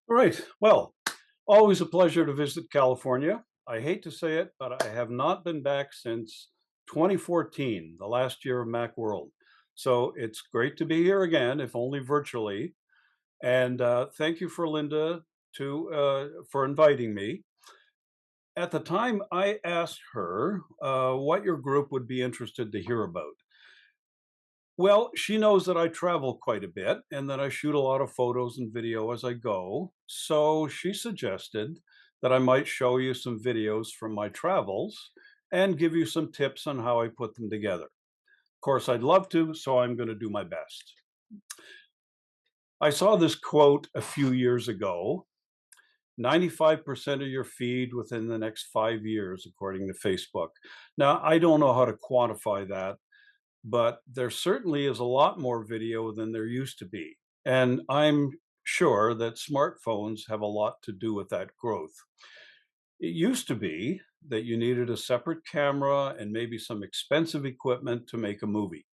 All right. Well, always a pleasure to visit California. I hate to say it, but I have not been back since 2014, the last year of Macworld. So it's great to be here again, if only virtually. And thank you for Linda for inviting me. At the time, I asked her what your group would be interested to hear about. Well, she knows that I travel quite a bit and that I shoot a lot of photos and video as I go. So she suggested that I might show you some videos from my travels and give you some tips on how I put them together. Of course, I'd love to, so I'm going to do my best. I saw this quote a few years ago: 95% of your feed within the next 5 years, according to Facebook. Now, I don't know how to quantify that, but there certainly is a lot more video than there used to be. And I'm sure that smartphones have a lot to do with that growth. It used to be that you needed a separate camera and maybe some expensive equipment to make a movie.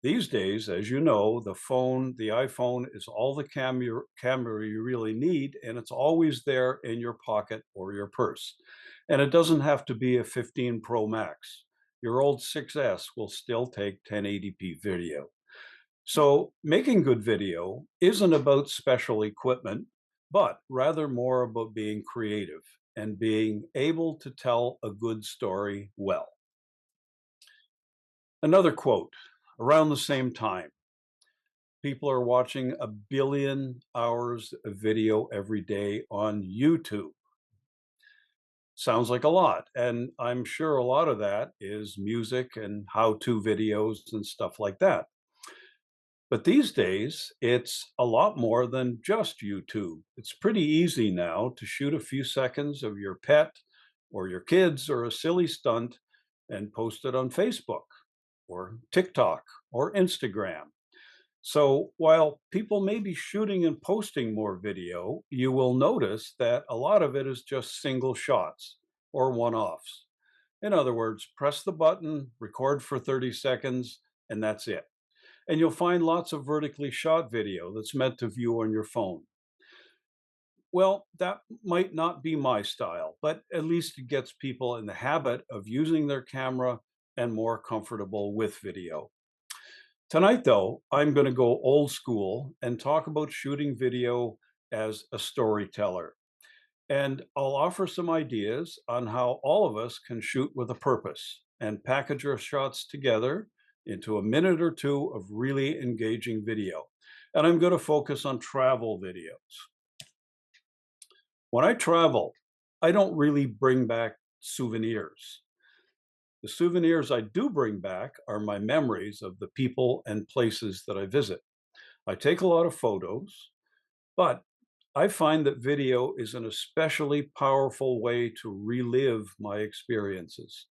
These days, as you know, the iPhone is all the camera you really need, and it's always there in your pocket or your purse. And it doesn't have to be a 15 Pro Max. Your old 6S will still take 1080p video. So making good video isn't about special equipment, but rather more about being creative and being able to tell a good story well. Another quote: around the same time, people are watching 1 billion hours of video every day on YouTube. Sounds like a lot. And I'm sure a lot of that is music and how-to videos and stuff like that. But these days, it's a lot more than just YouTube. It's pretty easy now to shoot a few seconds of your pet or your kids or a silly stunt and post it on Facebook or TikTok or Instagram. So while people may be shooting and posting more video, you will notice that a lot of it is just single shots or one-offs. In other words, press the button, record for 30 seconds, and that's it. And you'll find lots of vertically shot video that's meant to view on your phone. Well, that might not be my style, but at least it gets people in the habit of using their camera and more comfortable with video. Tonight, though, I'm going to go old school and talk about shooting video as a storyteller. And I'll offer some ideas on how all of us can shoot with a purpose and package our shots together into a minute or two of really engaging video. And I'm going to focus on travel videos. When I travel, I don't really bring back souvenirs. The souvenirs I do bring back are my memories of the people and places that I visit. I take a lot of photos, but I find that video is an especially powerful way to relive my experiences.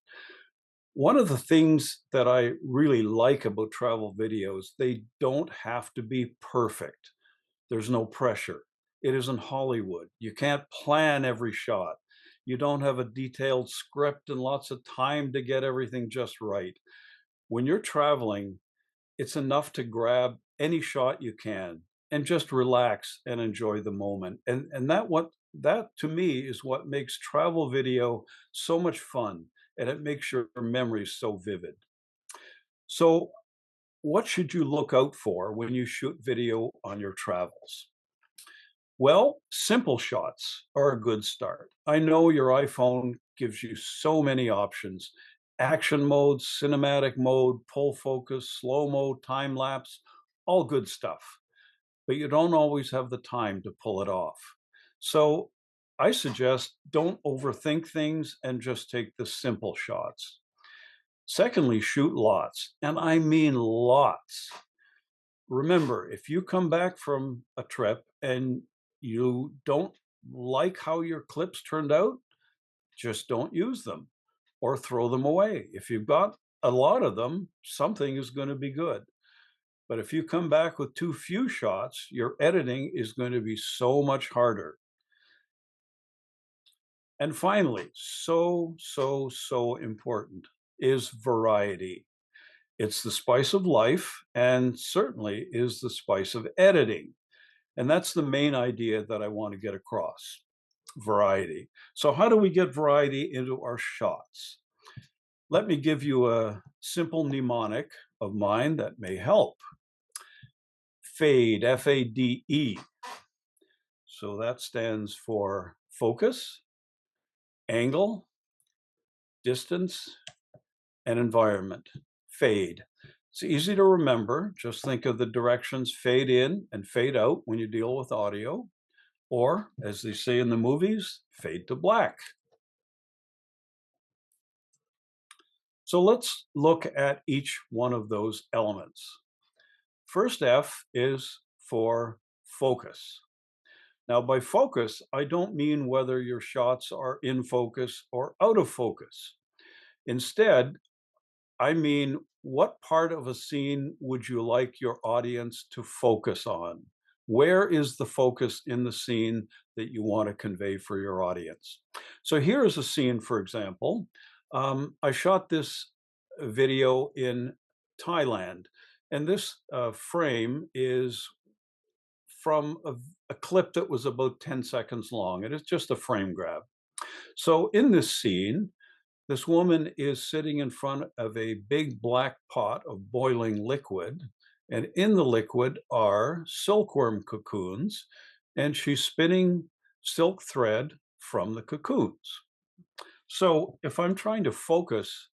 One of the things that I really like about travel videos, they don't have to be perfect. There's no pressure. It isn't Hollywood. You can't plan every shot. You don't have a detailed script and lots of time to get everything just right. When you're traveling, it's enough to grab any shot you can and just relax and enjoy the moment. And that to me is what makes travel video so much fun, and it makes your memories so vivid. So what should you look out for when you shoot video on your travels? Well, simple shots are a good start. I know your iPhone gives you so many options: action mode, cinematic mode, full focus, slow mo, time lapse, all good stuff. But you don't always have the time to pull it off. So I suggest don't overthink things and just take the simple shots. Secondly, shoot lots, and I mean lots. Remember, if you come back from a trip and you don't like how your clips turned out, just don't use them or throw them away. If you've got a lot of them, something is going to be good. But if you come back with too few shots, your editing is going to be so much harder. And finally, so important is variety. It's the spice of life and certainly is the spice of editing. And that's the main idea that I want to get across, variety. So how do we get variety into our shots? Let me give you a simple mnemonic of mine that may help. FADE, F-A-D-E. So that stands for focus, angle, distance, and environment. FADE. It's easy to remember. Just think of the directions fade in and fade out when you deal with audio, or as they say in the movies, fade to black. So let's look at each one of those elements. First F is for focus. Now, by focus, I don't mean whether your shots are in focus or out of focus. Instead, I mean, what part of a scene would you like your audience to focus on? Where is the focus in the scene that you want to convey for your audience? So here is a scene, for example. I shot this video in Thailand, and this frame is from a clip that was about 10 seconds long. It is just a frame grab. So in this scene, this woman is sitting in front of a big black pot of boiling liquid, and in the liquid are silkworm cocoons, and she's spinning silk thread from the cocoons. So if I'm trying to focus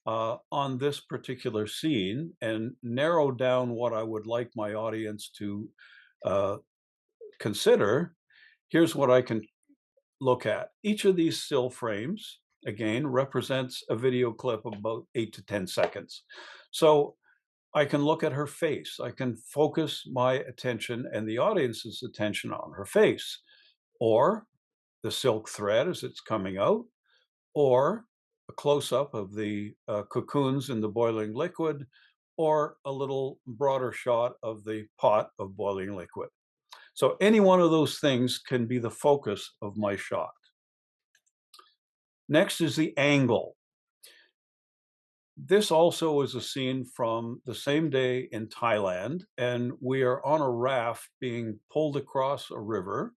on this particular scene and narrow down what I would like my audience to uh, consider, here's what I can look at. Each of these still frames, again, represents a video clip of about 8 to 10 seconds. So I can look at her face. I can focus my attention and the audience's attention on her face, or the silk thread as it's coming out, or a close-up of the cocoons in the boiling liquid, or a little broader shot of the pot of boiling liquid. So any one of those things can be the focus of my shot. Next is the angle. This also is a scene from the same day in Thailand, and we are on a raft being pulled across a river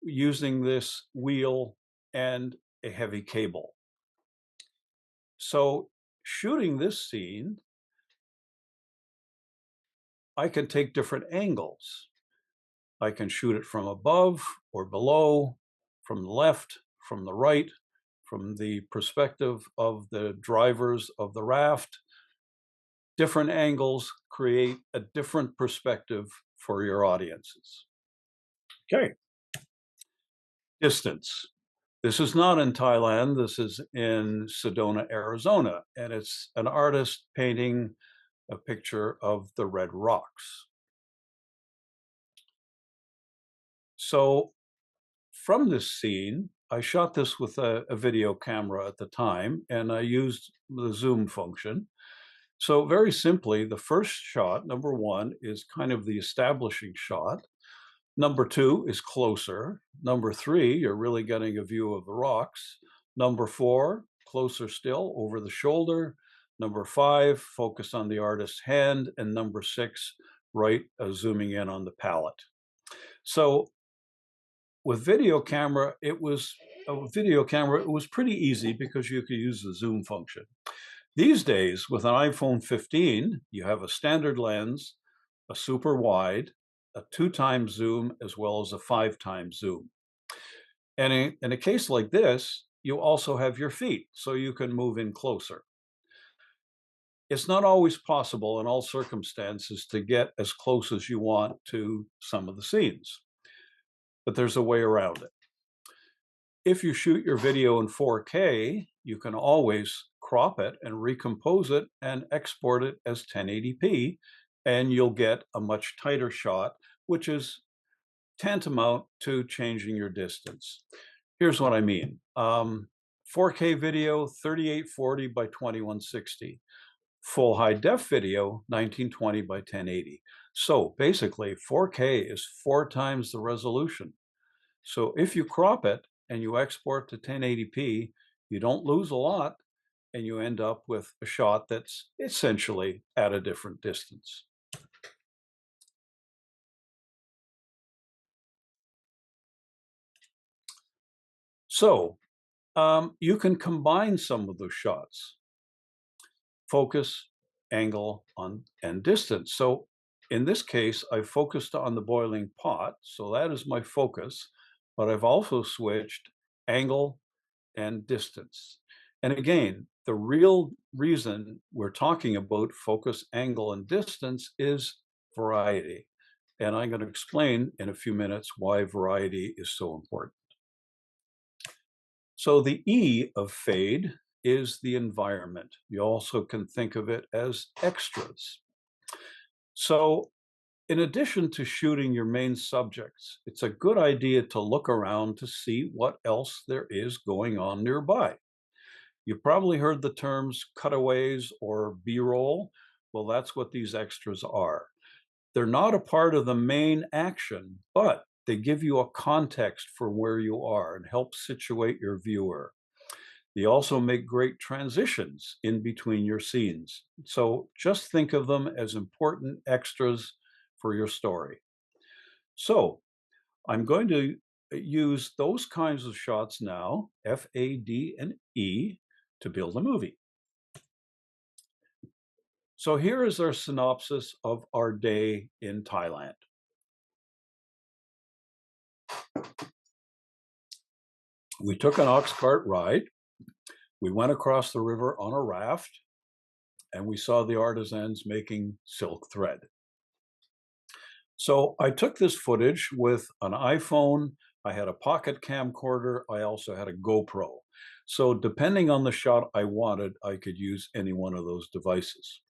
using this wheel and a heavy cable. So shooting this scene, I can take different angles. I can shoot it from above or below, from the left, from the right, from the perspective of the drivers of the raft. Different angles create a different perspective for your audiences. Okay. Distance. This is not in Thailand. This is in Sedona, Arizona, and it's an artist painting a picture of the red rocks. So from this scene, I shot this with a video camera at the time, and I used the zoom function. So very simply, the first shot, number one, is kind of the establishing shot. Number two is closer. Number three, you're really getting a view of the rocks. Number four, closer still, over the shoulder. Number five, focus on the artist's hand. And number six, right, zooming in on the palette. So with video camera, it was pretty easy because you could use the zoom function. These days, with an iPhone 15, you have a standard lens, a super wide, a 2x zoom, as well as a 5x zoom. And in a case like this, you also have your feet, so you can move in closer. It's not always possible in all circumstances to get as close as you want to some of the scenes, but there's a way around it. If you shoot your video in 4K, you can always crop it and recompose it and export it as 1080p, and you'll get a much tighter shot, which is tantamount to changing your distance. Here's what I mean. 4K video, 3840 by 2160. Full high def video, 1920 by 1080. So basically 4K is 4 times the resolution. So if you crop it and you export to 1080p, you don't lose a lot, and you end up with a shot that's essentially at a different distance. So you can combine some of those shots: focus, angle, and distance. So in this case, I focused on the boiling pot, so that is my focus, but I've also switched angle and distance. And again, the real reason we're talking about focus, angle, and distance is variety. And I'm going to explain in a few minutes why variety is so important. So the E of fade is the environment. You also can think of it as extras. So in addition to shooting your main subjects, it's a good idea to look around to see what else there is going on nearby. You probably heard the terms cutaways or B-roll. Well, that's what these extras are. They're not a part of the main action, but they give you a context for where you are and help situate your viewer. They also make great transitions in between your scenes. So just think of them as important extras for your story. So I'm going to use those kinds of shots now, F, A, D, and E, to build a movie. So here is our synopsis of our day in Thailand. We took an ox cart ride. We went across the river on a raft, and we saw the artisans making silk thread. So I took this footage with an iPhone. I had a pocket camcorder. I also had a GoPro. So depending on the shot I wanted, I could use any one of those devices.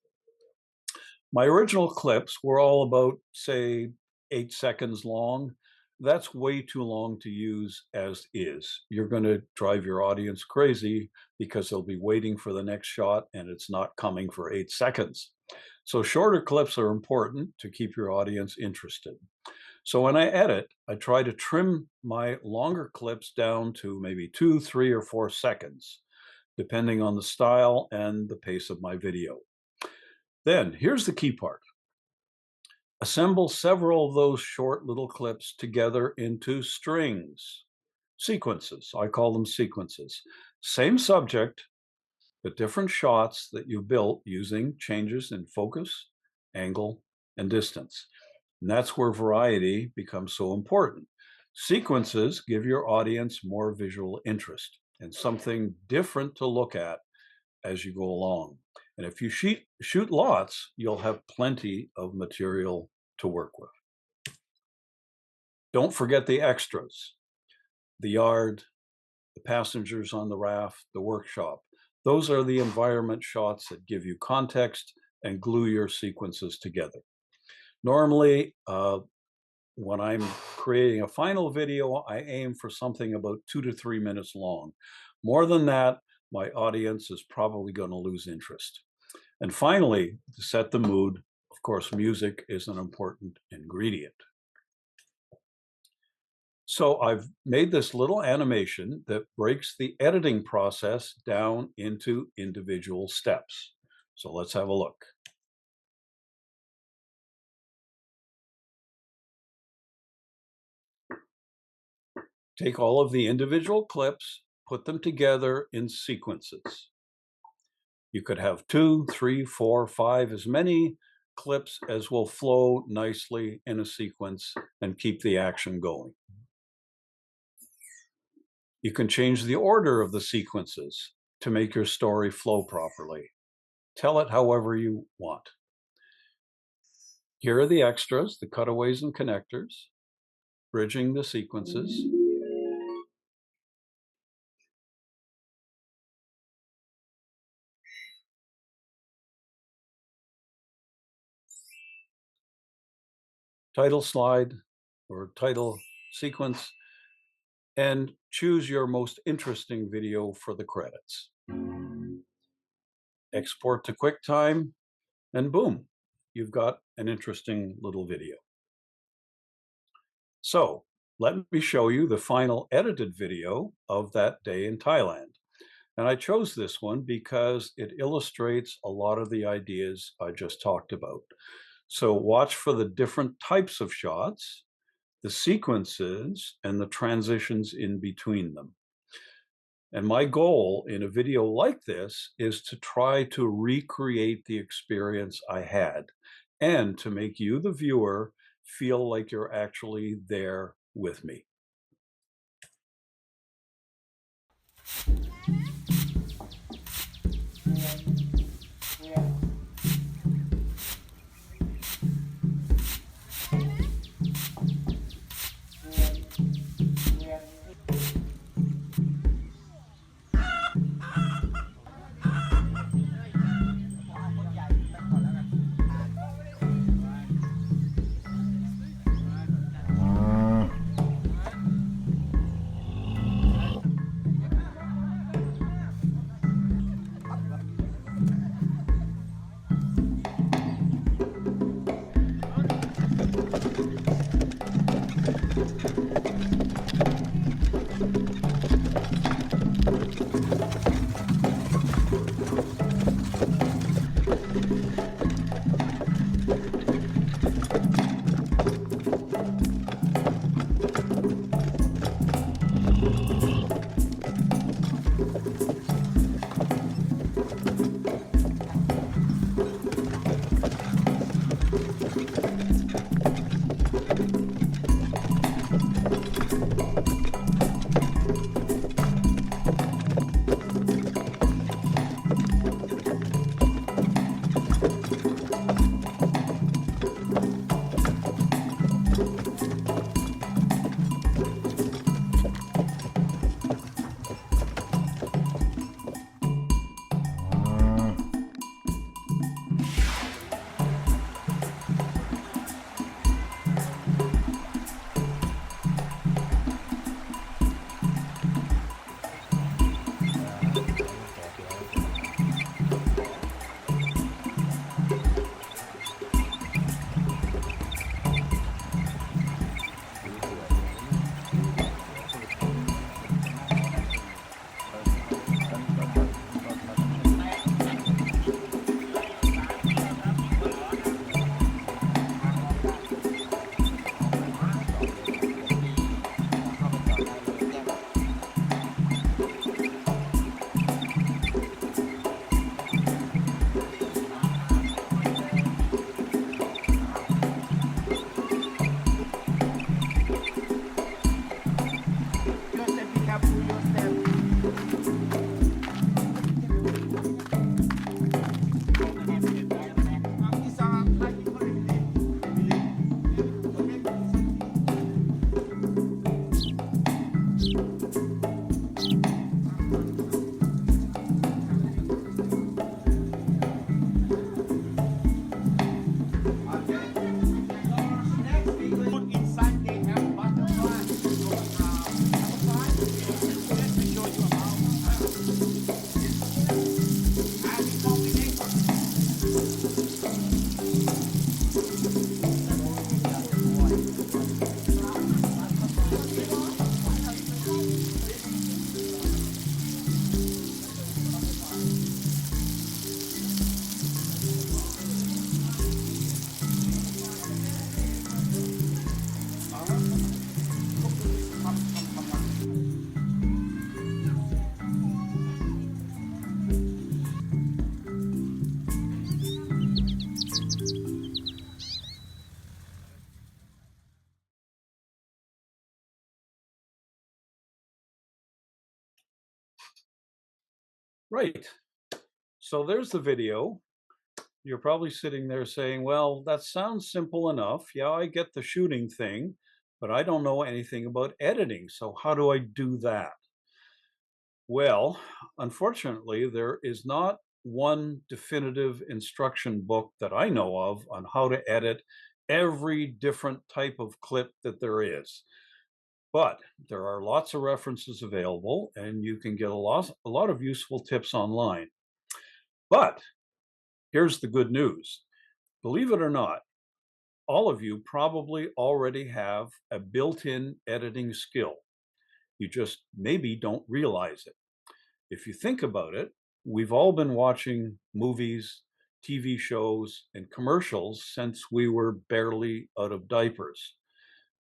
My original clips were all about, say, 8 seconds long. That's way too long to use as is. You're going to drive your audience crazy because they'll be waiting for the next shot and it's not coming for 8 seconds. So shorter clips are important to keep your audience interested. So when I edit, I try to trim my longer clips down to maybe 2, 3, or 4 seconds, depending on the style and the pace of my video. Then here's the key part. Assemble several of those short little clips together into strings, sequences. I call them sequences. Same subject, but different shots that you built using changes in focus, angle, and distance. And that's where variety becomes so important. Sequences give your audience more visual interest and something different to look at as you go along. And if you shoot lots, you'll have plenty of material to work with. Don't forget the extras: the yard, the passengers on the raft, the workshop. Those are the environment shots that give you context and glue your sequences together. Normally, when I'm creating a final video, I aim for something about 2 to 3 minutes long. More than that, my audience is probably going to lose interest. And finally, to set the mood, of course, music is an important ingredient. So I've made this little animation that breaks the editing process down into individual steps. So let's have a look. Take all of the individual clips, put them together in sequences. You could have 2, 3, 4, 5, as many clips as will flow nicely in a sequence and keep the action going. You can change the order of the sequences to make your story flow properly. Tell it however you want. Here are the extras, the cutaways and connectors, bridging the sequences. Title slide or title sequence, and choose your most interesting video for the credits. Export to QuickTime, and boom, you've got an interesting little video. So Let me show you the final edited video of that day in Thailand. And I chose this one because it illustrates a lot of the ideas I just talked about. So watch for the different types of shots, the sequences, and the transitions in between them. And my goal in a video like this is to try to recreate the experience I had and to make you, the viewer, feel like you're actually there with me. Right. So there's the video. You're probably sitting there saying, well, that sounds simple enough. Yeah, I get the shooting thing, but I don't know anything about editing. So how do I do that? Well, unfortunately, there is not one definitive instruction book that I know of on how to edit every different type of clip that there is. But there are lots of references available, and you can get a lot of useful tips online. But here's the good news. Believe it or not, All of you probably already have a built-in editing skill. You just maybe don't realize it. If you think about it, we've all been watching movies, TV shows, and commercials since we were barely out of diapers.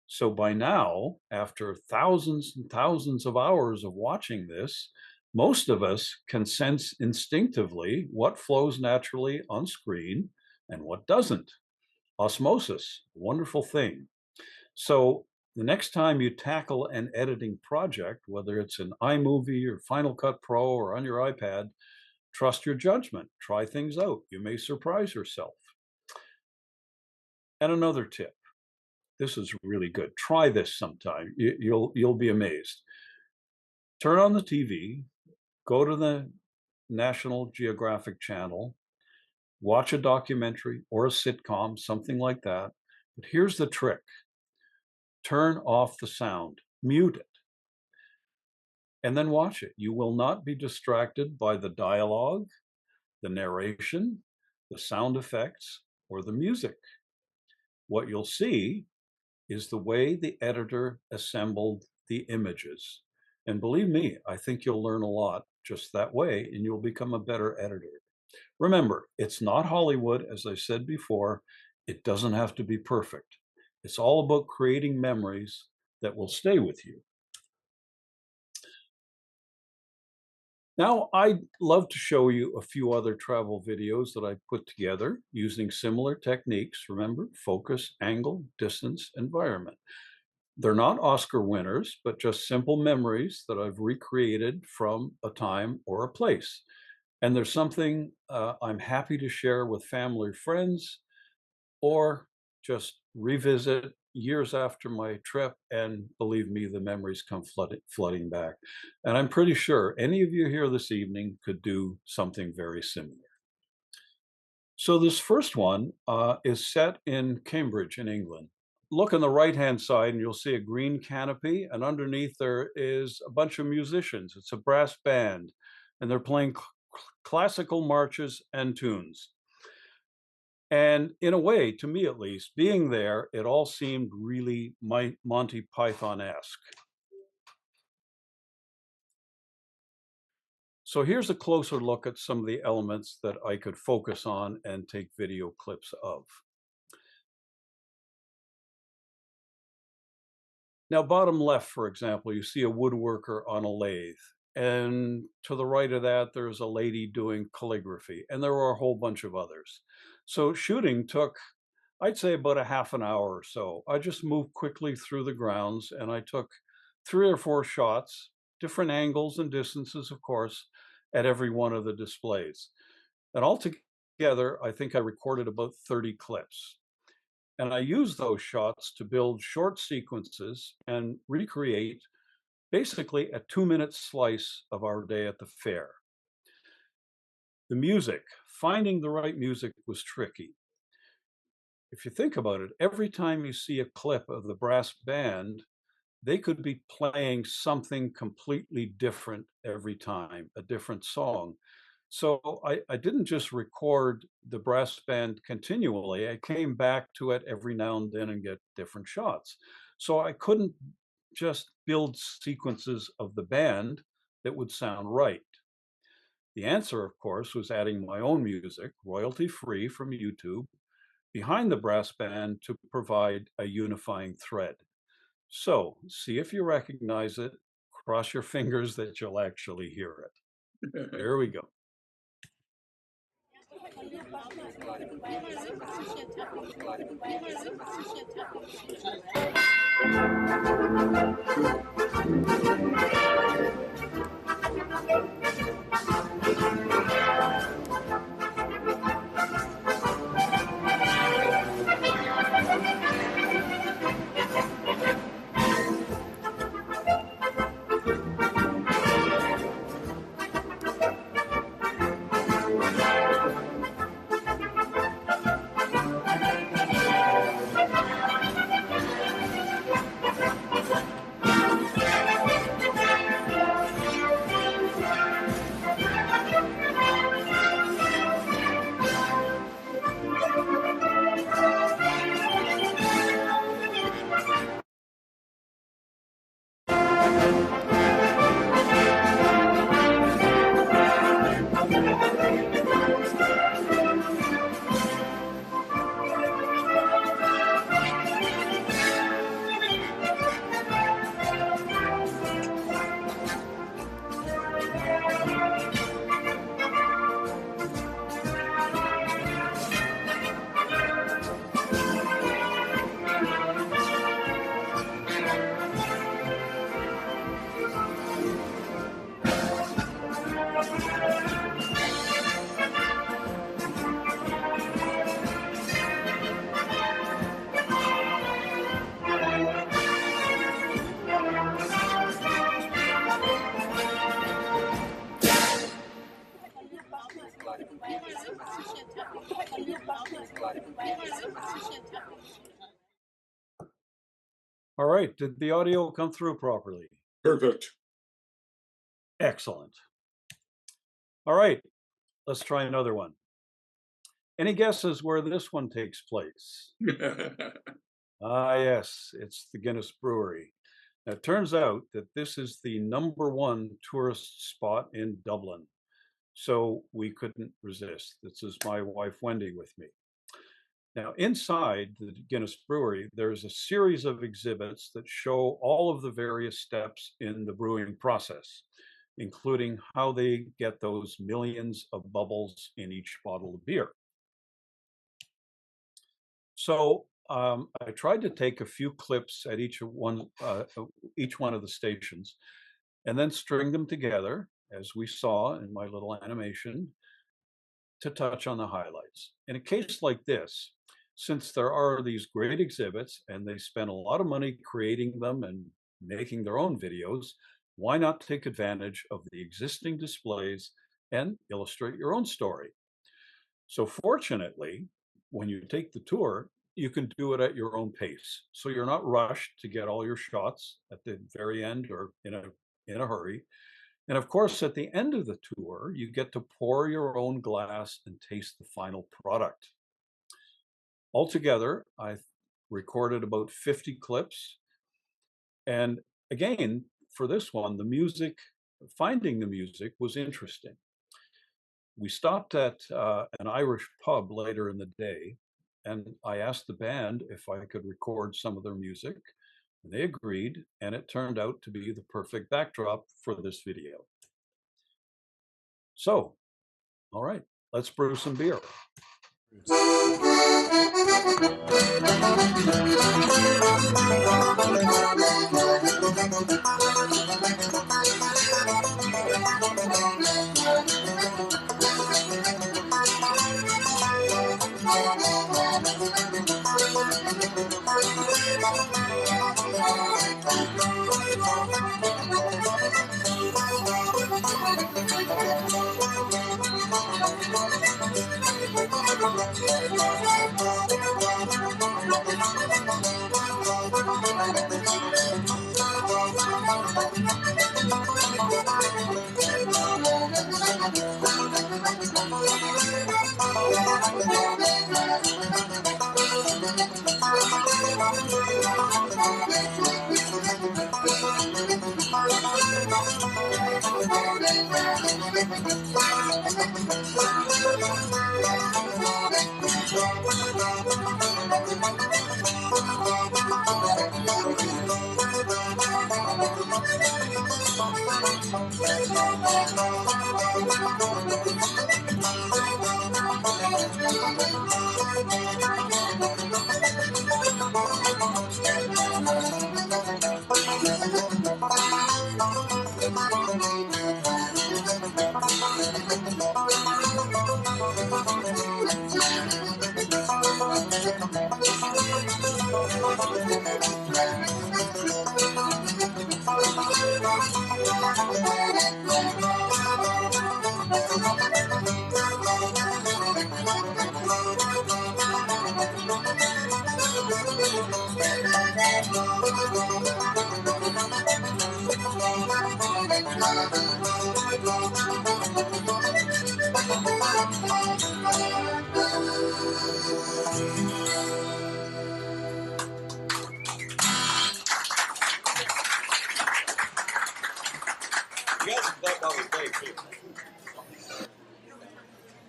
So by now, after thousands and thousands of hours of watching this, most of us can sense instinctively what flows naturally on screen and what doesn't. Osmosis, wonderful thing. So the next time you tackle an editing project, whether it's in iMovie or Final Cut Pro or on your iPad, trust your judgment. Try things out. You may surprise yourself. And another tip. This is really good. Try this sometime. You'll be amazed. Turn on the TV, go to the National Geographic channel, watch a documentary or a sitcom, something like that. But here's the trick. Turn off the sound, mute it, and then watch it. You will not be distracted by the dialogue, the narration, the sound effects, or the music. What you'll see is the way the editor assembled the images. And believe me, I think you'll learn a lot just that way, and you'll become a better editor. Remember, it's not Hollywood, as I said before. It doesn't have to be perfect. It's all about creating memories that will stay with you. Now, I'd love to show you a few other travel videos that I put together using similar techniques. Remember, focus, angle, distance, environment. They're not Oscar winners, but just simple memories that I've recreated from a time or a place. And there's something I'm happy to share with family or friends, or just revisit years after my trip, and believe me, the memories come flooding back. And I'm pretty sure any of you here this evening could do something very similar. So this first one is set in Cambridge in England. Look on the right-hand side and you'll see a green canopy, and underneath there is a bunch of musicians. It's a brass band, and they're playing classical marches and tunes. And in a way, to me at least, being there, it all seemed really Monty Python-esque. So here's a closer look at some of the elements that I could focus on and take video clips of. Now, bottom left, for example, you see a woodworker on a lathe. And to the right of that, there's a lady doing calligraphy. And there were a whole bunch of others. So shooting took, I'd say, about a half an hour or so. I just moved quickly through the grounds, and I took 3 or 4 shots, different angles and distances, of course, at every one of the displays. And altogether, I think I recorded about 30 clips. And I used those shots to build short sequences and recreate basically a 2-minute slice of our day at the fair. The music, finding the right music was tricky. If you think about it, every time you see a clip of the brass band, they could be playing something completely different every time, a different song. So I didn't just record the brass band continually. I came back to it every now and then and get different shots. So I couldn't just build sequences of the band that would sound right. The answer, of course, was adding my own music, royalty-free from YouTube, behind the brass band to provide a unifying thread. So see if you recognize it. Cross your fingers that you'll actually hear it. There we go. All right, did the audio come through properly? Perfect. Excellent. All right, let's try another one. Any guesses where this one takes place? Ah, yes, it's the Guinness Brewery. Now, it turns out that this is the #1 tourist spot in Dublin, so we couldn't resist. This is my wife, Wendy, with me. Now, inside the Guinness Brewery, there's a series of exhibits that show all of the various steps in the brewing process, including how they get those millions of bubbles in each bottle of beer. So I tried to take a few clips at each one of the stations, and then string them together, as we saw in my little animation, to touch on the highlights. In a case like this, since there are these great exhibits and they spend a lot of money creating them and making their own videos, why not take advantage of the existing displays and illustrate your own story? So fortunately, when you take the tour, you can do it at your own pace. So you're not rushed to get all your shots at the very end or in a hurry. And of course, at the end of the tour, you get to pour your own glass and taste the final product. Altogether, I recorded about 50 clips. And again, for this one, finding the music was interesting. We stopped at an Irish pub later in the day, and I asked the band if I could record some of their music. And they agreed, and it turned out to be the perfect backdrop for this video. So, all right, let's brew some beer.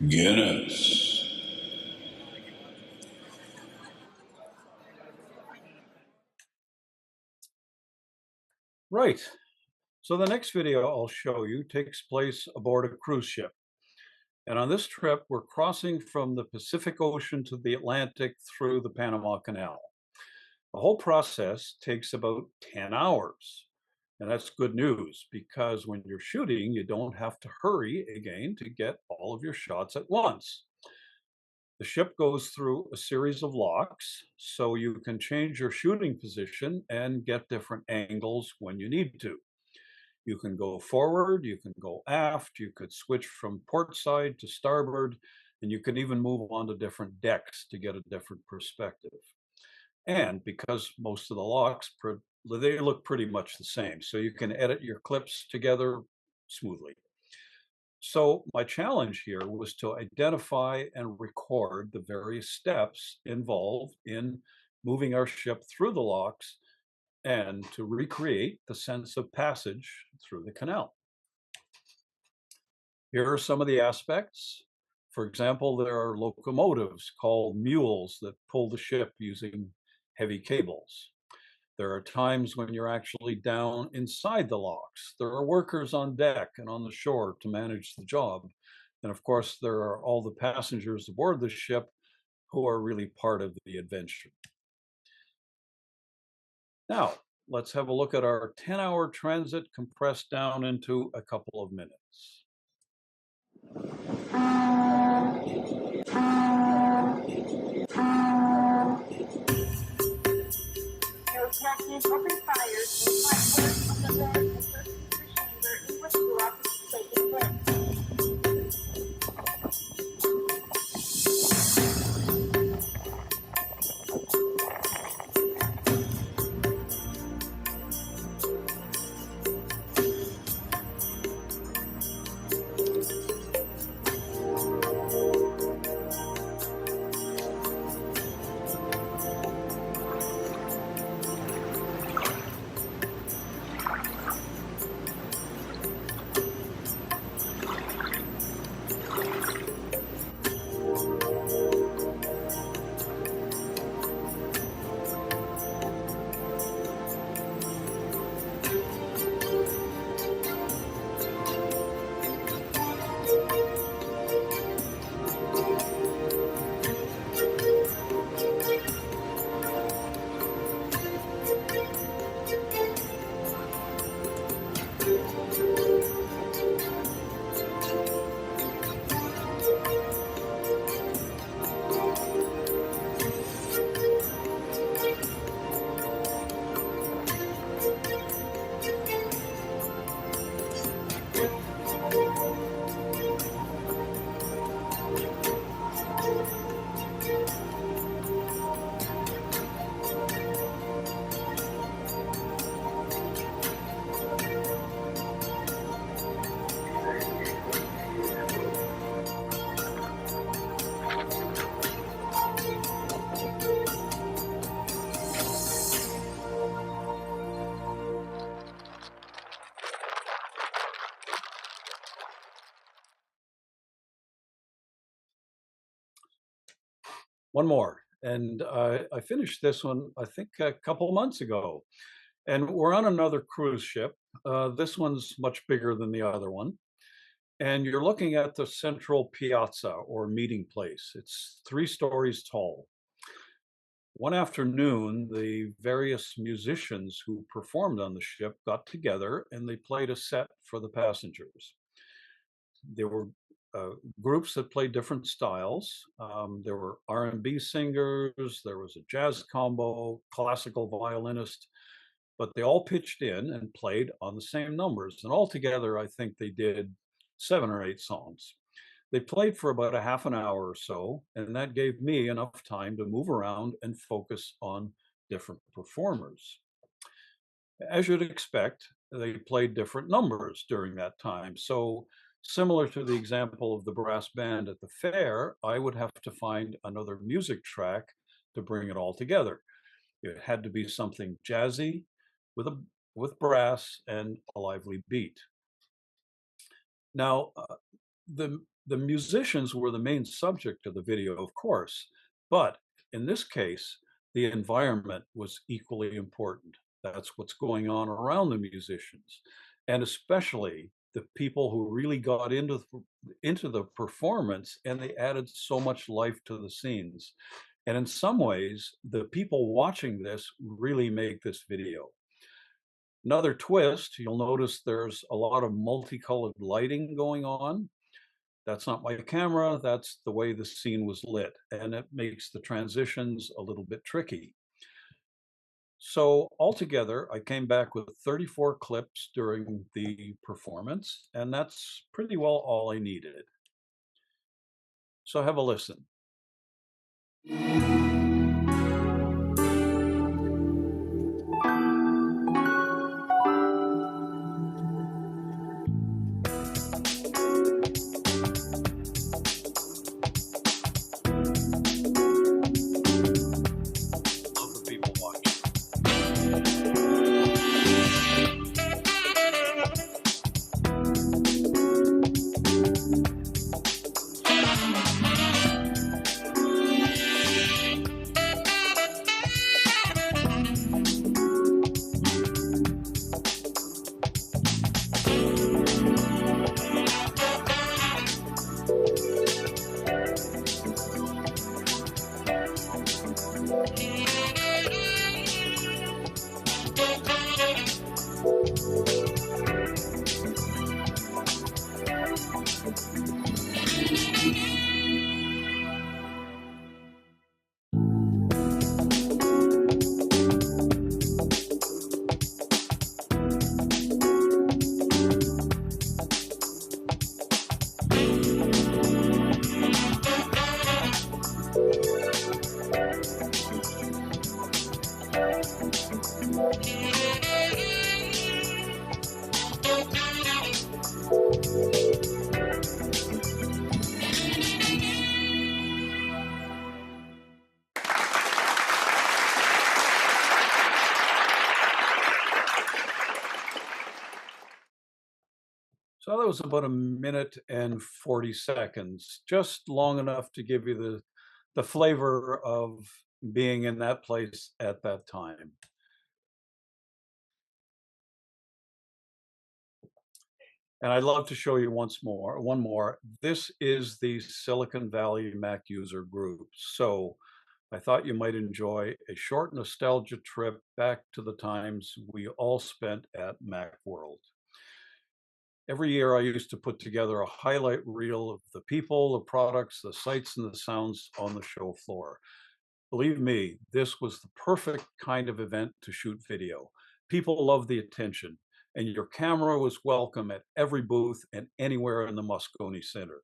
Guinness. Right. So the next video I'll show you takes place aboard a cruise ship. And on this trip, we're crossing from the Pacific Ocean to the Atlantic through the Panama Canal. The whole process takes about 10 hours. And that's good news because when you're shooting, you don't have to hurry again to get all of your shots at once. The ship goes through a series of locks, so you can change your shooting position and get different angles when you need to. You can go forward, you can go aft, you could switch from port side to starboard, and you can even move on to different decks to get a different perspective. And because most of the locks, they look pretty much the same, so you can edit your clips together smoothly. So my challenge here was to identify and record the various steps involved in moving our ship through the locks and to recreate the sense of passage through the canal. Here are some of the aspects. For example, there are locomotives called mules that pull the ship using heavy cables. There are times when you're actually down inside the locks. There are workers on deck and on the shore to manage the job. And of course, there are all the passengers aboard the ship who are really part of the adventure. Now, let's have a look at our 10-hour transit compressed down into a couple of minutes. Aircraft open fires in platforms on the north and first chamber in which the rocket is taking place. One more. And I finished this one, I think, a couple months ago. And we're on another cruise ship. This one's much bigger than the other one. And you're looking at the central piazza or meeting place. It's 3 stories tall. One afternoon, the various musicians who performed on the ship got together and they played a set for the passengers. There were groups that played different styles. There were R&B singers, there was a jazz combo, classical violinist, but they all pitched in and played on the same numbers. And altogether, I think they did 7 or 8 songs. They played for about a half an hour or so, and that gave me enough time to move around and focus on different performers. As you'd expect, they played different numbers during that time. So similar to the example of the brass band at the fair, I would have to find another music track to bring it all together. It had to be something jazzy with brass and a lively beat. Now, the musicians were the main subject of the video, of course, but in this case, the environment was equally important. That's what's going on around the musicians, and especially the people who really got into the performance, and they added so much life to the scenes. And in some ways, the people watching this really make this video. Another twist, you'll notice there's a lot of multicolored lighting going on. That's not my camera, that's the way the scene was lit, and it makes the transitions a little bit tricky. So altogether, I came back with 34 clips during the performance, and that's pretty well all I needed. So have a listen. Love the people watching. So that was about a minute and 40 seconds, just long enough to give you the flavor of being in that place at that time. And I'd love to show you one more. This is the Silicon Valley Mac user group. So I thought you might enjoy a short nostalgia trip back to the times we all spent at Macworld. Every year I used to put together a highlight reel of the people, the products, the sights, and the sounds on the show floor. Believe me, this was the perfect kind of event to shoot video. People love the attention, and your camera was welcome at every booth and anywhere in the Moscone Center.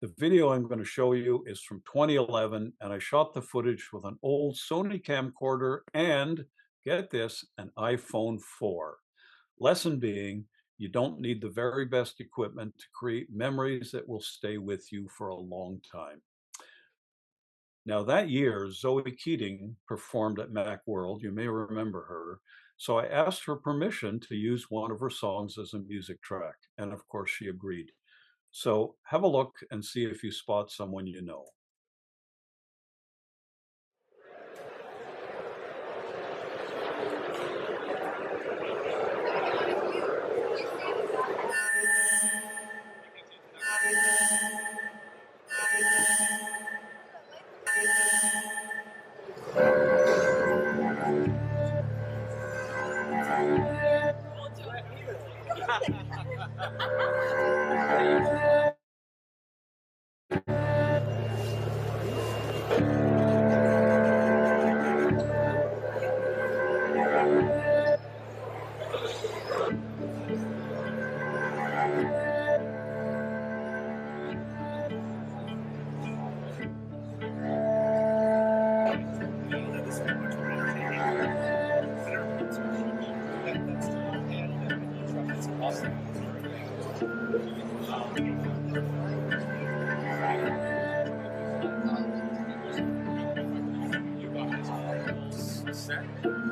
The video I'm going to show you is from 2011, and I shot the footage with an old Sony camcorder and, get this, an iPhone 4. Lesson being, you don't need the very best equipment to create memories that will stay with you for a long time. Now that year, Zoe Keating performed at Macworld. You may remember her. So I asked her permission to use one of her songs as a music track. And of course she agreed. So have a look and see if you spot someone you know.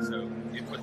So you put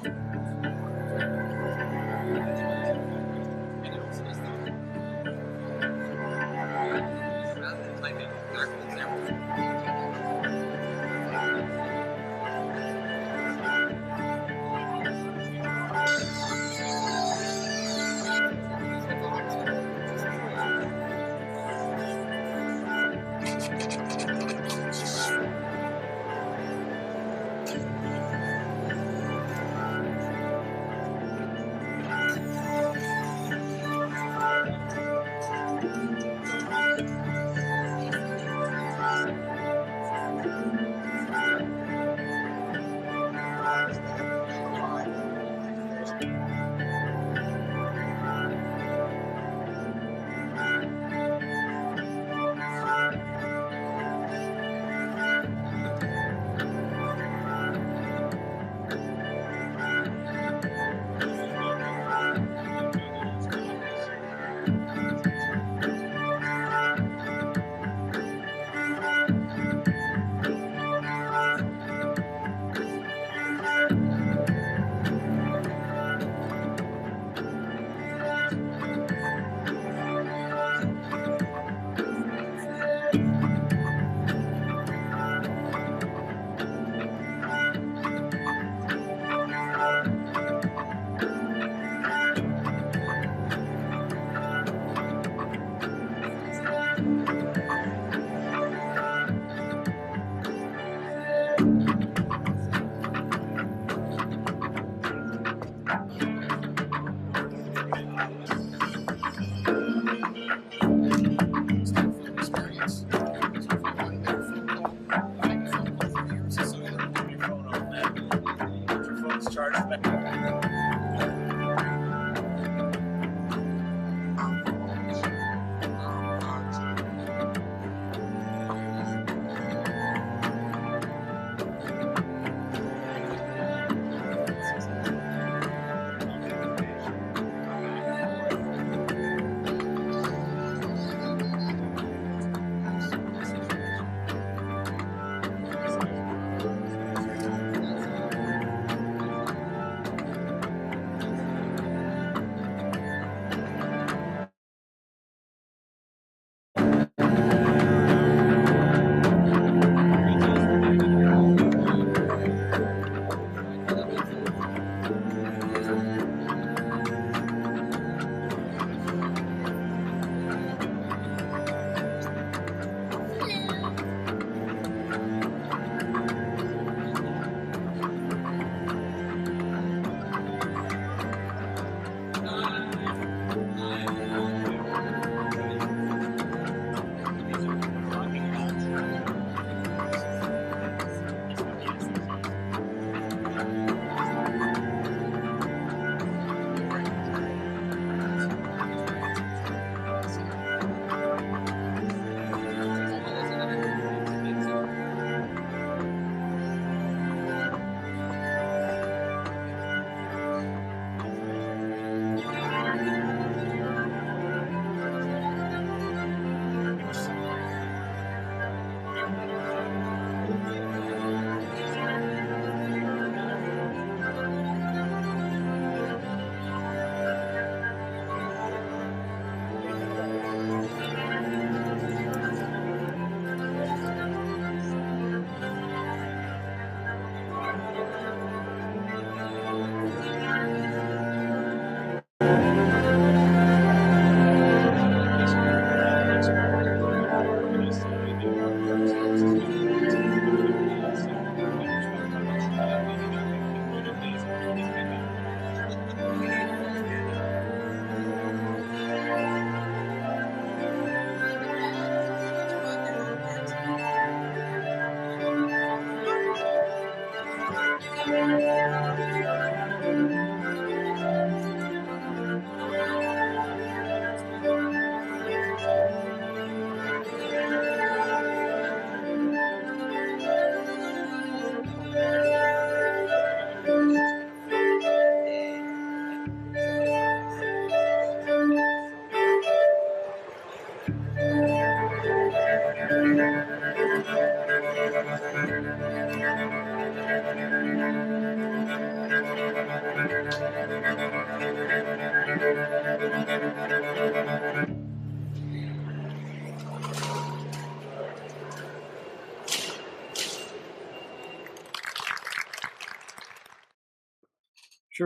Sure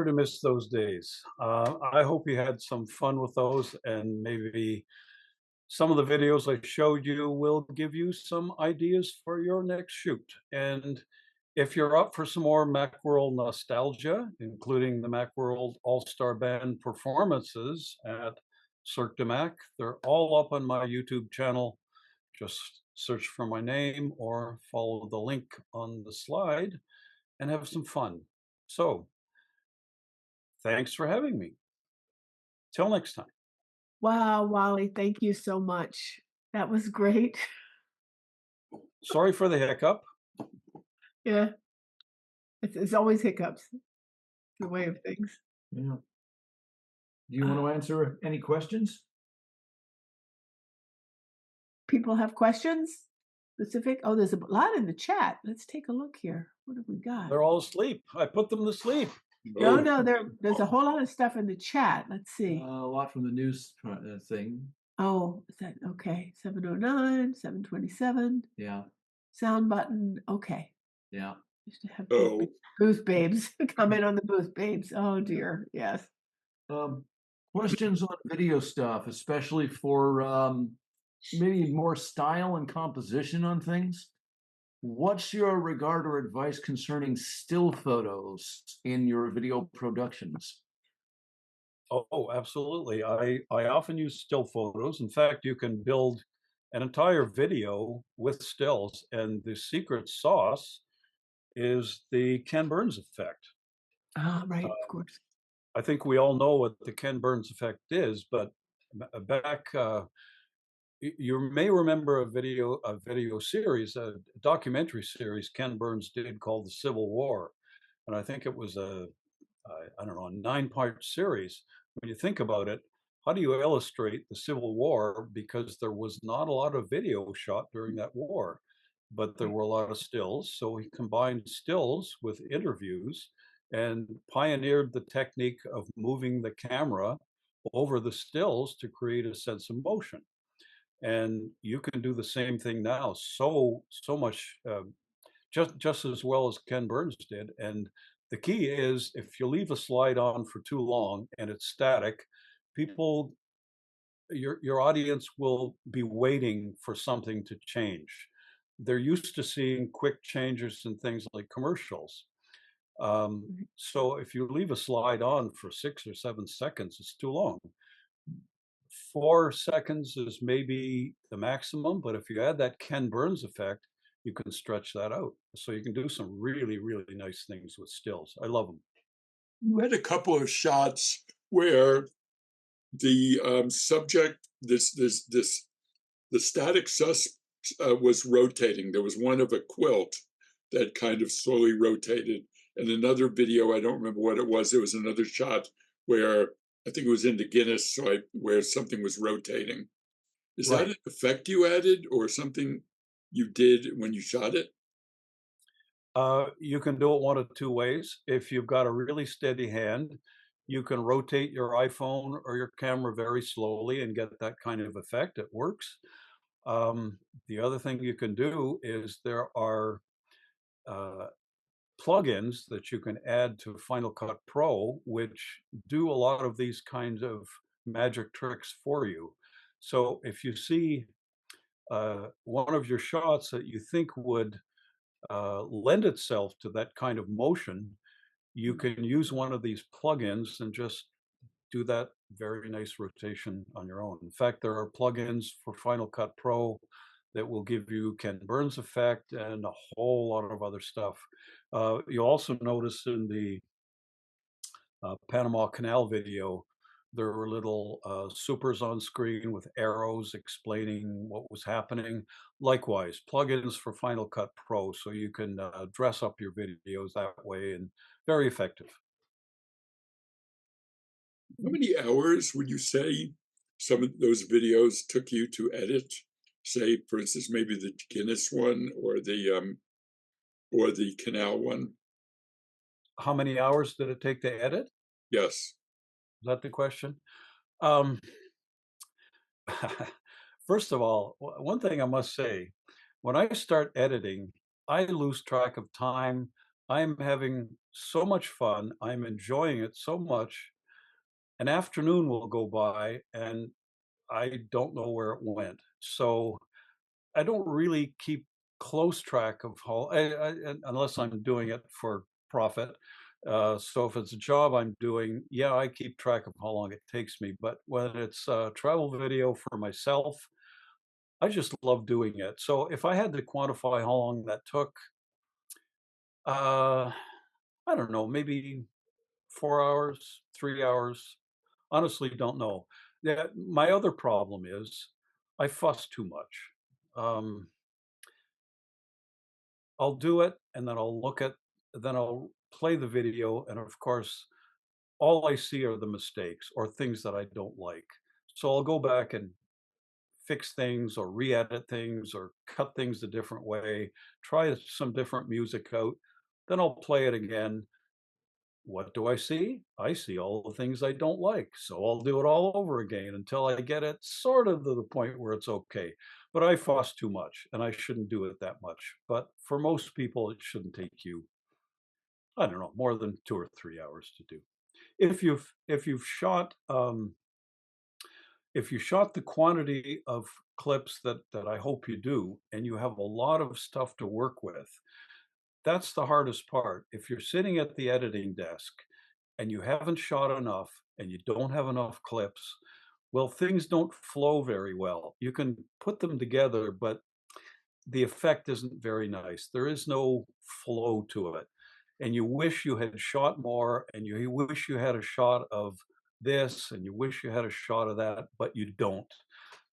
to miss those days. I hope you had some fun with those, and maybe some of the videos I showed you will give you some ideas for your next shoot. And if you're up for some more Macworld nostalgia, including the Macworld All-Star Band performances at Cirque du Mac, they're all up on my YouTube channel. Just search for my name or follow the link on the slide and have some fun. So, thanks for having me. Till next time. Wow, Wally, thank you so much. That was great. Sorry for the hiccup. Yeah, it's always hiccups, the way of things. Yeah. Do you want to answer any questions? People have questions? Specific? Oh, there's a lot in the chat. Let's take a look here. What have we got? They're all asleep. I put them to sleep. No, no, there's a whole lot of stuff in the chat. Let's see. A lot from the news thing. Oh, is that okay? 709, 727, Yeah, sound button. Okay. yeah. Used to have Oh. booth babes. Comment on the booth babes. Oh dear. Yes. Questions on video stuff, especially for maybe more style and composition on things. What's your regard or advice concerning still photos in your video productions? Oh, absolutely. I often use still photos. In fact, you can build an entire video with stills, and the secret sauce is the Ken Burns effect. Ah, right, of course. I think we all know what the Ken Burns effect is, but back you may remember a video series, a documentary series Ken Burns did called The Civil War. And I think it was I don't know, a 9-part series. When you think about it, how do you illustrate the Civil War? Because there was not a lot of video shot during that war, but there were a lot of stills. So he combined stills with interviews and pioneered the technique of moving the camera over the stills to create a sense of motion. And you can do the same thing now so much just as well as Ken Burns did. And the key is if you leave a slide on for too long and it's static, people, your audience will be waiting for something to change. They're used to seeing quick changes in things like commercials. So if you leave a slide on for 6 or 7 seconds, it's too long. 4 seconds is maybe the maximum, but if you add that Ken Burns effect, you can stretch that out. So you can do some really, really nice things with stills. I love them. You had a couple of shots where the subject, the static was rotating. There was one of a quilt that kind of slowly rotated, and another video, I don't remember what it was. There was another shot where I think it was into Guinness, where something was rotating. Is that an effect you added or something you did when you shot it? You can do it one of two ways. If you've got a really steady hand, you can rotate your iPhone or your camera very slowly and get that kind of effect. It works. The other thing you can do is there are plugins that you can add to Final Cut Pro, which do a lot of these kinds of magic tricks for you. So if you see one of your shots that you think would lend itself to that kind of motion, you can use one of these plugins and just do that very nice rotation on your own. In fact, there are plugins for Final Cut Pro that will give you Ken Burns effect and a whole lot of other stuff. You'll also notice in the Panama Canal video, there were little supers on screen with arrows explaining what was happening. Likewise, plugins for Final Cut Pro, so you can dress up your videos that way, and very effective. How many hours would you say some of those videos took you to edit? Say, for instance, maybe the Guinness one or the Canal one? How many hours did it take to edit? Yes. Is that the question? Um, first of all, one thing I must say, when I start editing, I lose track of time. I'm having so much fun. I'm enjoying it so much. An afternoon will go by and I don't know where it went. So I don't really keep close track of how, unless I'm doing it for profit. So if it's a job I'm doing, yeah, I keep track of how long it takes me. But when it's travel video for myself, I just love doing it. So if I had to quantify how long that took, uh, I don't know, maybe 4 hours, 3 hours. Honestly, don't know. Yeah, my other problem is I fuss too much. Um, I'll do it and then I'll play the video. And of course, all I see are the mistakes or things that I don't like. So I'll go back and fix things or re-edit things or cut things a different way, try some different music out. Then I'll play it again. What do I see? I see all the things I don't like. So I'll do it all over again until I get it sort of to the point where it's okay. But I fuss too much and I shouldn't do it that much. But for most people, it shouldn't take you, I don't know, more than 2 or 3 hours to do. If you've shot if you shot the quantity of clips that I hope you do, and you have a lot of stuff to work with, that's the hardest part. If you're sitting at the editing desk and you haven't shot enough and you don't have enough clips, well, things don't flow very well. You can put them together, but the effect isn't very nice. There is no flow to it. And you wish you had shot more, and you wish you had a shot of this, and you wish you had a shot of that, but you don't.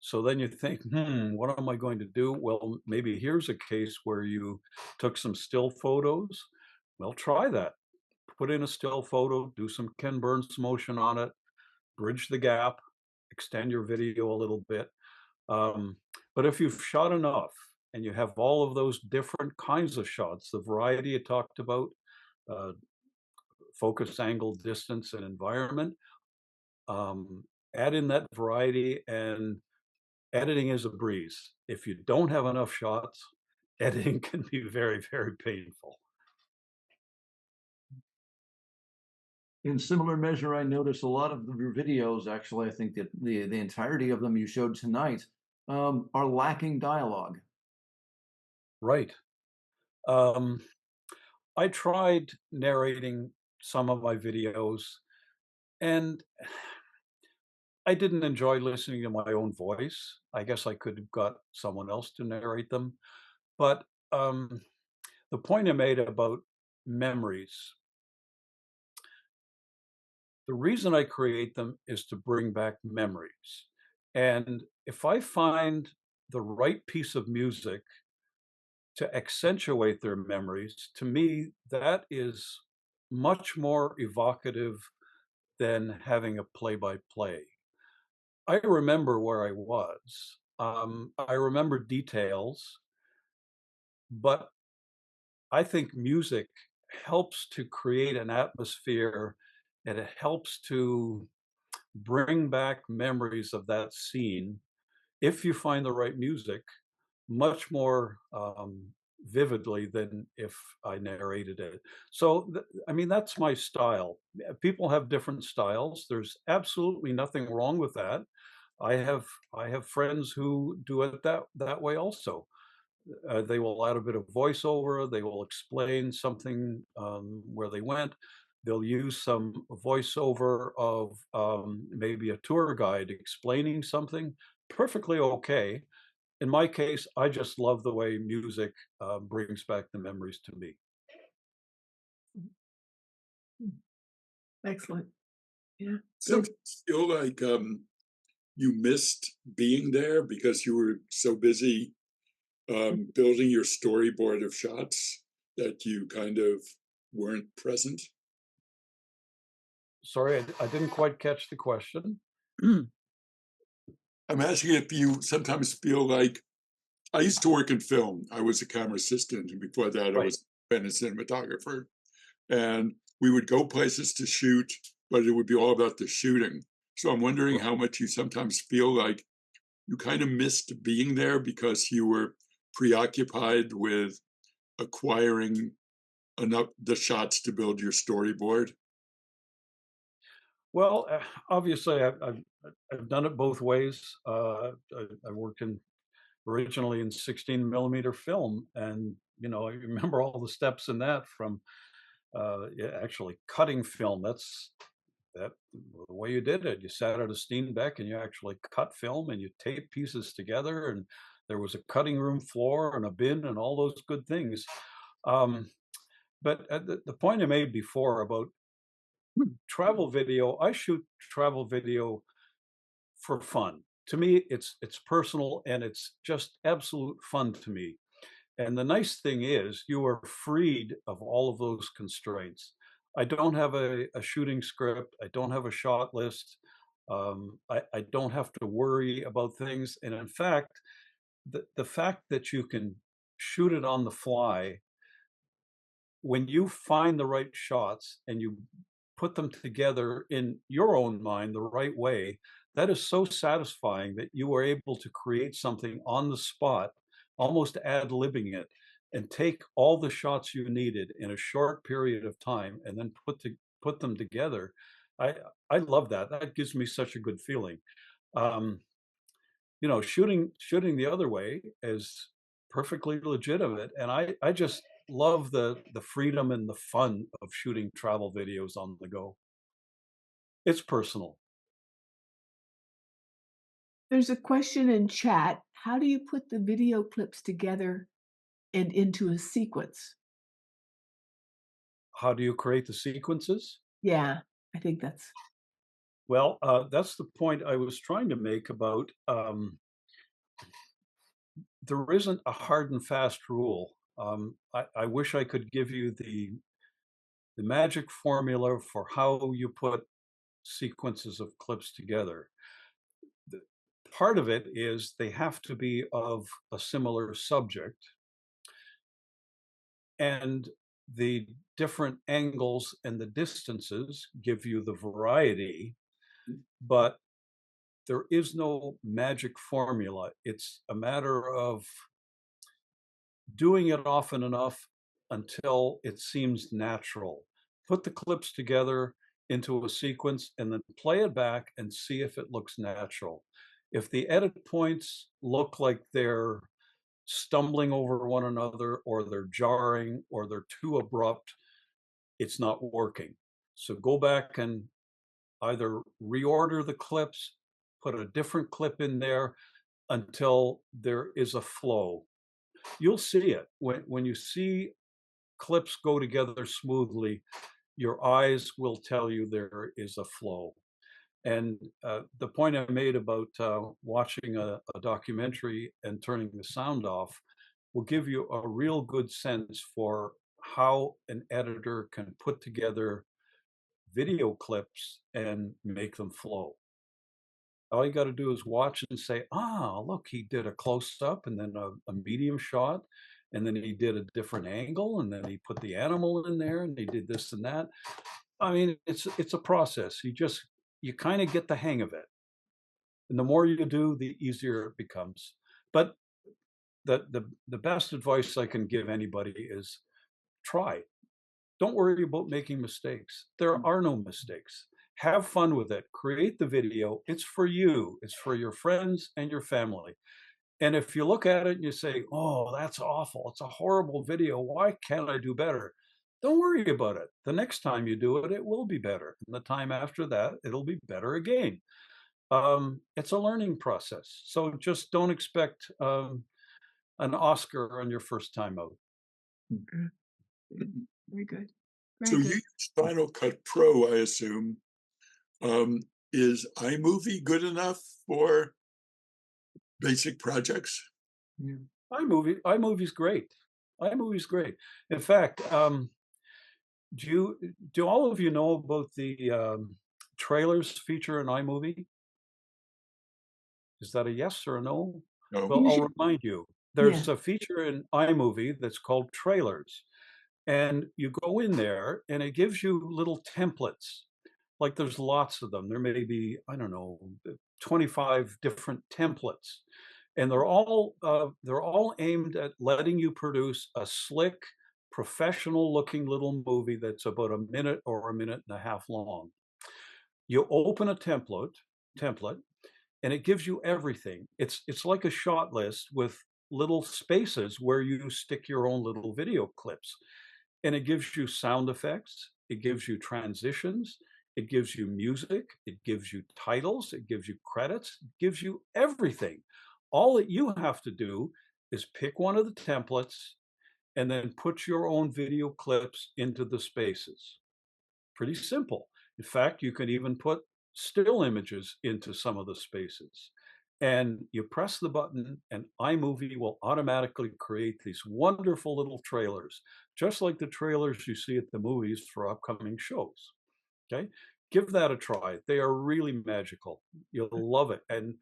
So then you think, what am I going to do? Well, maybe here's a case where you took some still photos. Well, try that. Put in a still photo, do some Ken Burns motion on it, bridge the gap, extend your video a little bit. Um, but if you've shot enough and you have all of those different kinds of shots, the variety you talked about, uh, focus, angle, distance, and environment, um, add in that variety, and editing is a breeze. If you don't have enough shots, editing can be very, very painful. In similar measure, I notice a lot of your videos, actually, I think that the entirety of them you showed tonight, are lacking dialogue. Right. Um, I tried narrating some of my videos, and I didn't enjoy listening to my own voice. I guess I could have got someone else to narrate them. But the point I made about memories, the reason I create them is to bring back memories. And if I find the right piece of music to accentuate their memories, to me, that is much more evocative than having a play by play. I remember where I was. I remember details, but I think music helps to create an atmosphere and it helps to bring back memories of that scene if you find the right music much more vividly than if I narrated it. So, I mean, that's my style. People have different styles. There's absolutely nothing wrong with that. I have I have friends who do it that way also. They will add a bit of voiceover. They will explain something where they went. They'll use some voiceover of maybe a tour guide explaining something. Perfectly okay. In my case, I just love the way music brings back the memories to me. Excellent. Yeah. So feel like you missed being there because you were so busy building your storyboard of shots that you kind of weren't present? Sorry, I didn't quite catch the question. I'm asking if you sometimes feel like I used to work in film. I was a camera assistant, and before that, I Right. was a cinematographer. And we would go places to shoot, but it would be all about the shooting. So I'm wondering how much you sometimes feel like you kind of missed being there because you were preoccupied with acquiring enough the shots to build your storyboard. Well, obviously, I've done it both ways. I worked originally in 16 millimeter film, and I remember all the steps in that from yeah, actually cutting film. That the way you did it. You sat at a Steenbeck and you actually cut film and you tape pieces together, and there was a cutting room floor and a bin and all those good things. Um, but the point I made before about travel video, I shoot travel video for fun. To me, it's personal and it's just absolute fun to me. And the nice thing is you are freed of all of those constraints. I don't have a shooting script. I don't have a shot list. I don't have to worry about things. And in fact, the fact that you can shoot it on the fly, when you find the right shots and you put them together in your own mind the right way, that is so satisfying that you were able to create something on the spot, almost ad-libbing it, and take all the shots you needed in a short period of time and then put them together. I I love that. That gives me such a good feeling. Um, shooting the other way is perfectly legitimate, and I just love the freedom and the fun of shooting travel videos on the go. It's personal. There's a question in chat. How do you put the video clips together and into a sequence? How do you create the sequences? Yeah, I think that's Well, that's the point I was trying to make about there isn't a hard and fast rule. I wish I could give you the magic formula for how you put sequences of clips together. The, part of it is they have to be of a similar subject, and the different angles and the distances give you the variety, but there is no magic formula. It's a matter of doing it often enough until it seems natural. Put the clips together into a sequence and then play it back and see if it looks natural. If the edit points look like they're stumbling over one another or they're jarring or they're too abrupt, it's not working. So go back and either reorder the clips, put a different clip in there until there is a flow. You'll see it when you see clips go together smoothly. Your eyes will tell you there is a flow. And the point I made about watching a documentary and turning the sound off will give you a real good sense for how an editor can put together video clips and make them flow. All you got to do is watch and say, ah, look, he did a close up and then a medium shot. And then he did a different angle and then he put the animal in there and he did this and that. I mean, it's a process. You kind of get the hang of it. And the more you do, the easier it becomes. But the best advice I can give anybody is try. Don't worry about making mistakes. There are no mistakes. Have fun with it. Create the video. It's for you. It's for your friends and your family. And if you look at it and you say, oh, that's awful. It's a horrible video. Why can't I do better? Don't worry about it. The next time you do it, it will be better. And the time after that, it'll be better again. It's a learning process. So just don't expect an Oscar on your first time out. good. Very good. So Very you good. use Final Cut Pro, I assume. Is iMovie good enough for basic projects? Yeah. iMovie's great. iMovie's great. In fact, do all of you know about the trailers feature in iMovie? Is that a yes or a no? No. Well, I'll Usually, remind you. yeah. There's a feature in iMovie that's called trailers, and you go in there, and it gives you little templates like there's lots of them. There may be, I don't know, 25 different templates, and they're all aimed at letting you produce a slick, professional looking little movie that's about a minute or a minute and a half long. You open a template, and it gives you everything. It's like a shot list with little spaces where you stick your own little video clips. And it gives you sound effects, it gives you transitions, it gives you music, it gives you titles, it gives you credits, it gives you everything. All that you have to do is pick one of the templates and then put your own video clips into the spaces. Pretty simple. In fact, you can even put still images into some of the spaces. And you press the button, and iMovie will automatically create these wonderful little trailers, just like the trailers you see at the movies for upcoming shows. Okay? Give that a try. They are really magical. You'll love it. And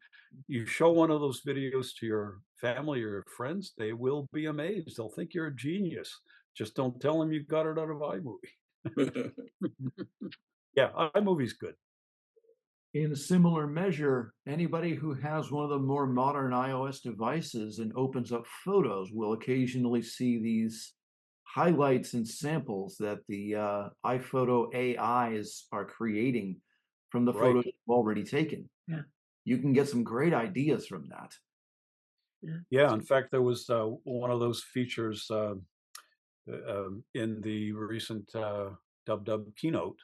you show one of those videos to your family or your friends, they will be amazed. They'll think you're a genius. Just don't tell them you got it out of iMovie. Yeah, iMovie's good. In similar measure, anybody who has one of the more modern iOS devices and opens up photos will occasionally see these highlights and samples that the iPhoto AIs are creating from the Right. photos you've already taken. Yeah. You can get some great ideas from that. Yeah, in fact, there was one of those features in the recent Dub keynote.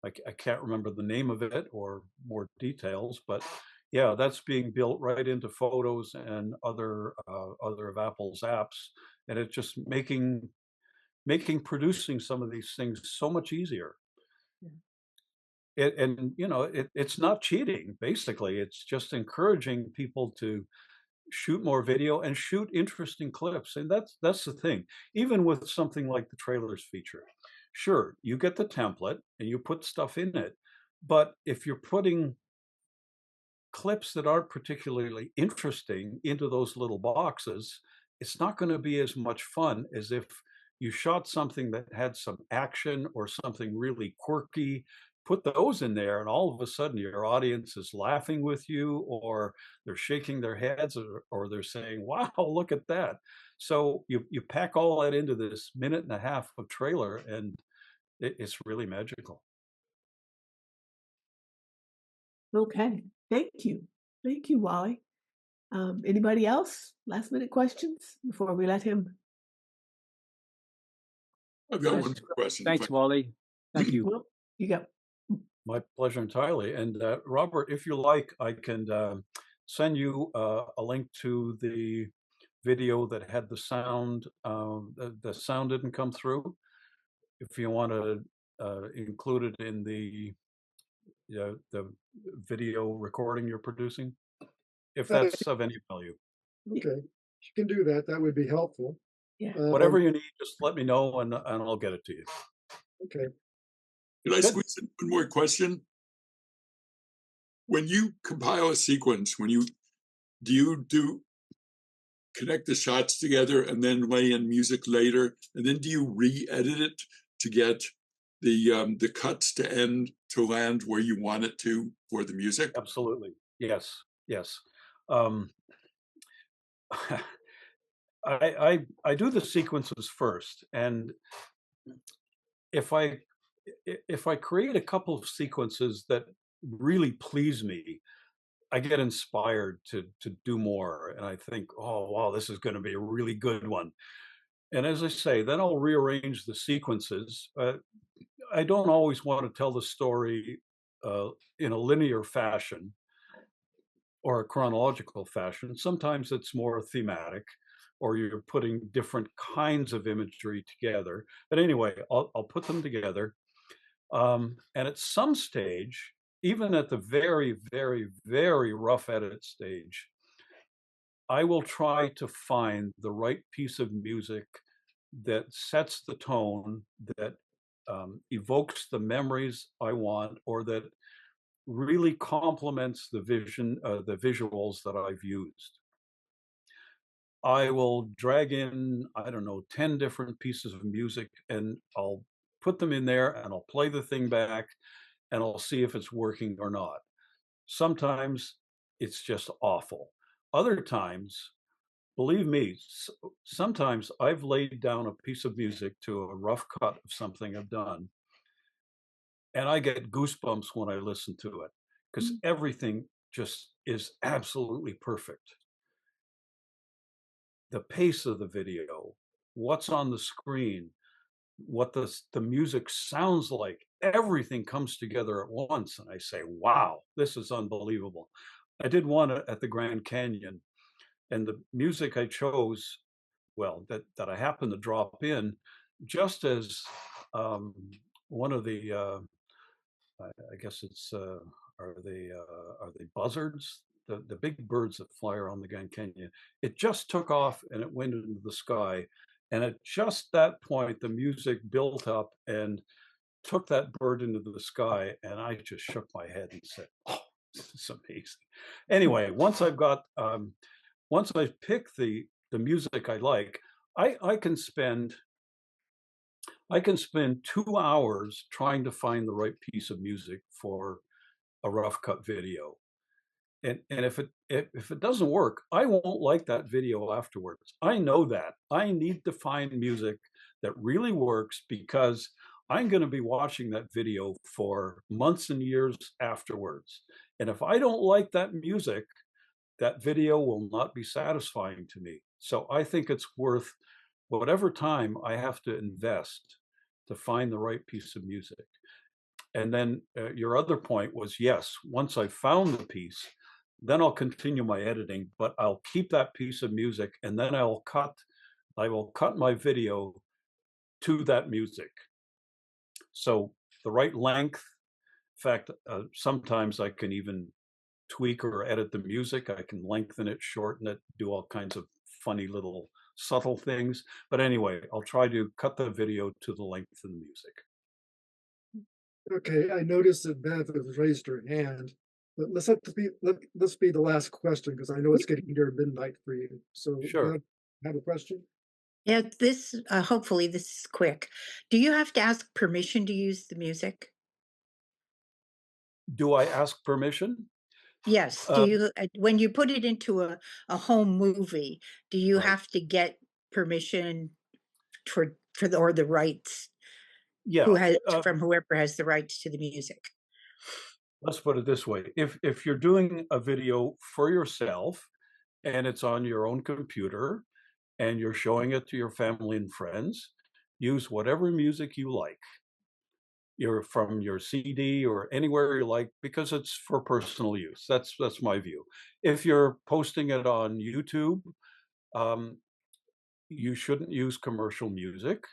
I can't remember the name of it or more details, but yeah, that's being built right into Photos and other of Apple's apps, and it's just making producing some of these things so much easier. And you know, it's not cheating. Basically, it's just encouraging people to shoot more video and shoot interesting clips, and that's the thing. Even with something like the trailers feature, sure, you get the template and you put stuff in it, but if you're putting clips that aren't particularly interesting into those little boxes, it's not going to be as much fun as if you shot something that had some action or something really quirky. Put those in there, and all of a sudden your audience is laughing with you, or they're shaking their heads, or they're saying, "Wow, look at that." So you pack all that into this minute and a half of trailer, and it's really magical. Okay. Thank you. Thank you, Wally. Anybody else? Last minute questions before we let him. I've got Yes. one question. Thanks, Wally. Thank you. Well, you got. My pleasure entirely. And Robert, if you like, I can send you a link to the video that had the sound. The sound didn't come through. If you want to include it in the video recording you're producing, if Uh, that's of any value. Okay, you can do that. That would be helpful. Yeah. Whatever you need, just let me know, and I'll get it to you. Okay. Can I Good. squeeze in one more question? When you compile a sequence, do you connect the shots together and then lay in music later, and then do you re-edit it to get the cuts to land where you want it to for the music? Absolutely. Yes. Yes. Um, I do the sequences first, and if I if I create a couple of sequences that really please me, I get inspired to do more, and I think, oh wow, this is going to be a really good one. And as I say, then I'll rearrange the sequences. I don't always want to tell the story uh, in a linear fashion or a chronological fashion. Sometimes it's more thematic, or you're putting different kinds of imagery together. But anyway, I'll put them together. And at some stage, even at the very, very, very rough edit stage, I will try to find the right piece of music that sets the tone, that evokes the memories I want, or that really complements the the visuals that I've used. I will drag in, I don't know, 10 different pieces of music, and I'll put them in there, and I'll play the thing back, and I'll see if it's working or not. Sometimes it's just awful. Other times, believe me, sometimes I've laid down a piece of music to a rough cut of something I've done, and I get goosebumps when I listen to it because Mm. everything just is absolutely perfect. The pace of the video, what's on the screen, what the music sounds like, everything comes together at once, and I say, "Wow, this is unbelievable." I did one at the Grand Canyon, and the music I chose, well, that I happened to drop in just as, um, one of the, I guess it's, are they buzzards? The big birds that fly around the Grand Canyon. It just took off and it went into the sky, and at just that point, the music built up and took that bird into the sky, and I just shook my head and said, "Oh, this is amazing." Anyway, once I pick the music I like, I can spend 2 hours trying to find the right piece of music for a rough cut video. And if it doesn't work, I won't like that video afterwards. I know that. I need to find music that really works because I'm going to be watching that video for months and years afterwards. And if I don't like that music, that video will not be satisfying to me. So I think it's worth whatever time I have to invest to find the right piece of music. And then your other point was, yes, once I've found the piece, then I'll continue my editing, but I'll keep that piece of music and then I will cut my video to that music. So the right length. In fact, sometimes I can even tweak or edit the music. I can lengthen it, shorten it, do all kinds of funny little subtle things. But anyway, I'll try to cut the video to the length of the music. Okay, I noticed that Bev has raised her hand, but let's be the last question because I know it's getting near midnight for you. So Sure. Bev, have a question? Yeah, hopefully this is quick. Do you have to ask permission to use the music? Do I ask permission? Yes. Do Uh, you, when you put it into a home movie, do you right. have to get permission or the rights Yeah. from whoever has the rights to the music? Let's put it this way. If you're doing a video for yourself and it's on your own computer and you're showing it to your family and friends, use whatever music you like. You're from your CD or anywhere you like because it's for personal use. That's my view. If you're posting it on YouTube, um, you shouldn't use commercial music.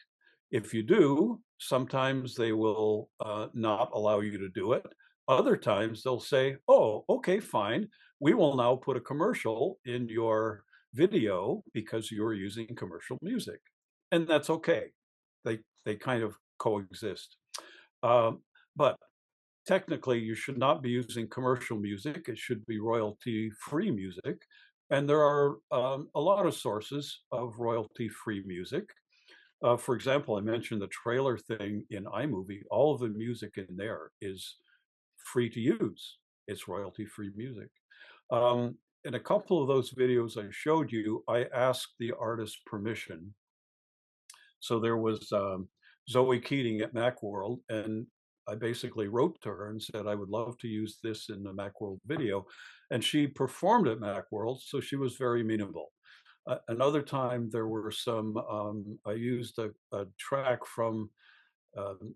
If you do, sometimes they will not allow you to do it. Other times they'll say, "Oh, okay, fine. We will now put a commercial in your video because you're using commercial music," and that's okay. They kind of coexist. Um, but technically, you should not be using commercial music. It should be royalty-free music, and there are a lot of sources of royalty-free music. For example, I mentioned the trailer thing in iMovie. All of the music in there is free to use. It's royalty-free music. In a couple of those videos I showed you, I asked the artist permission. So there was Zoe Keating at Macworld, and I basically wrote to her and said I would love to use this in the Macworld video, and she performed at Macworld, so she was very amenable. Another time, there were some. I used a track from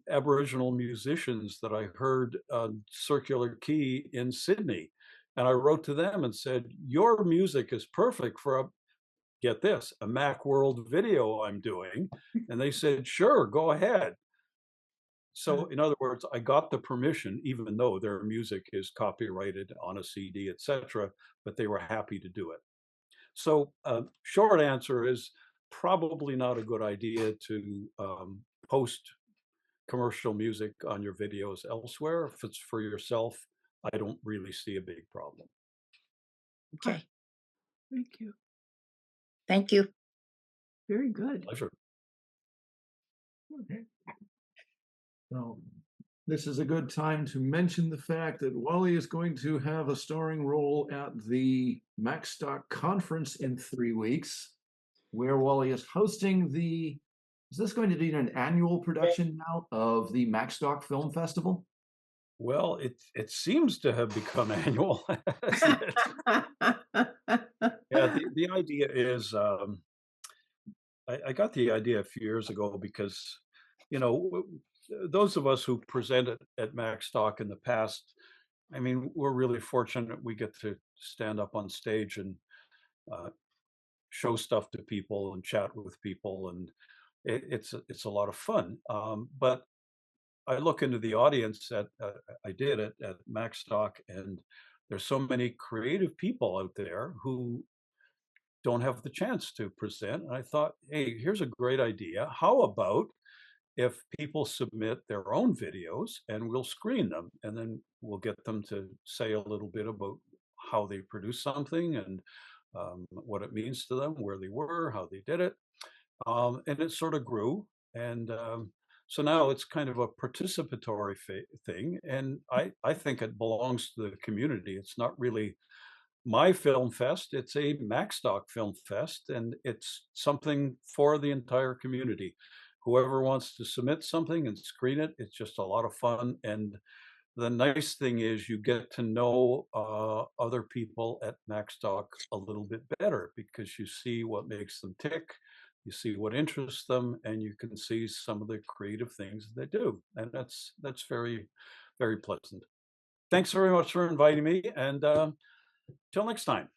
Aboriginal musicians that I heard on Circular Quay in Sydney, and I wrote to them and said, "Your music is perfect for a get this, a Macworld video I'm doing." And they said, "Sure, go ahead." So in other words, I got the permission, even though their music is copyrighted on a CD, etc., but they were happy to do it. So short answer is probably not a good idea to post commercial music on your videos elsewhere. If it's for yourself, I don't really see a big problem. Okay. Thank you. Thank you. Very good. Pleasure. Okay. So This is a good time to mention the fact that Wally is going to have a starring role at the MacStock conference in 3 weeks, where Wally is hosting the. Is this going to be an annual production now of the MacStock Film Festival? Well, it seems to have become annual, hasn't it? Yeah, the idea is, I got the idea a few years ago because, you know, those of us who presented at Macstock in the past, I mean, we're really fortunate we get to stand up on stage and uh, show stuff to people and chat with people, and it's a lot of fun. But I look into the audience that I did at Macstock, and there's so many creative people out there who don't have the chance to present. And I thought, hey, here's a great idea. How about if people submit their own videos and we'll screen them, and then we'll get them to say a little bit about how they produce something and what it means to them, where they were, how they did it. And it sort of grew. And so now it's kind of a participatory thing. And I think it belongs to the community. It's not really my film fest, it's a Macstock Film Fest, and it's something for the entire community. Whoever wants to submit something and screen it, it's just a lot of fun. And the nice thing is you get to know other people at Macstock a little bit better because you see what makes them tick, you see what interests them, and you can see some of the creative things they do. And that's very, very pleasant. Thanks very much for inviting me, and till next time.